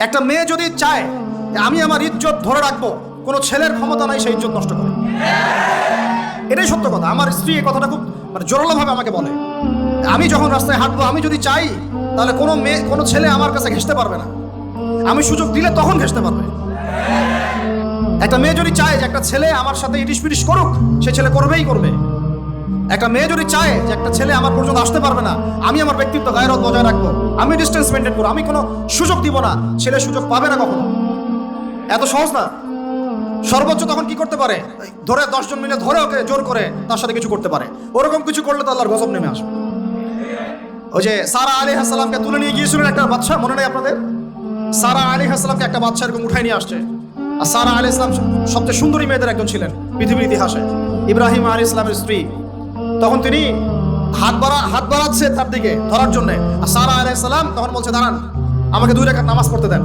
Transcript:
একটা মেয়ে যদি চায় যে আমি আমার ইজ্জত ধরে রাখবো, কোনো ছেলের ক্ষমতা নাই সেই ইজ্জত নষ্ট করে। এটাই সত্য কথা। আমার স্ত্রী এই কথাটা খুব জোরালোভাবে আমাকে বলে, আমি যখন রাস্তায় হাঁটবো, আমি যদি চাই তাহলে কোনো ছেলে আমার কাছে ঘেঁষতে পারবে না, আমি সুযোগ দিলে তখন ঘেঁষতে পারবে। একটা মেয়ে যদি চায় যে একটা ছেলে আমার সাথে ইটিশ পিটিশ করুক, সে ছেলে করবেই করবে। একটা মেয়ে যদি চায় যে একটা ছেলে আমার পর্যন্ত আসতে পারবে না, আমি আমার ব্যক্তিত্ব গায়রত বজায় রাখবো, আমি ডিস্টেন্স মেনটেন করবো, আমি কোনো সুযোগ দিব না, ছেলে সুযোগ পাবে না কখনো। এত সহজ না। সর্বোচ্চ তখন কি করতে পারে, ধরে 10 জন মিলে ধরে ওকে জোর করে তার সাথে কিছু করতে পারে। ওরকম কিছু করলে তো আল্লাহর গজব নেমে আসবে। ওই যে সারা আলাইহিস সালামকে তুলে নিয়ে গিয়েছিলেন একটা বাচ্চা, মনে নেই আপনাদের? সারা আলাইহিস সালামকে একটা বাচ্চা এরকম উঠাই নিয়ে আসছে। আর সারা আলাইহিস সালাম সবচেয়ে সুন্দরী মেয়েদের একজন ছিলেন পৃথিবীর ইতিহাসে, ইব্রাহিম আলাইহিস সালামের স্ত্রী। তখন তিনি হাত বাড়াচ্ছে তার দিকে ধরার জন্য, আর সারা আলাইহিস সালাম তখন বলছে, দাঁড়ান, আমাকে 2 রাকাত নামাজ পড়তে দেন।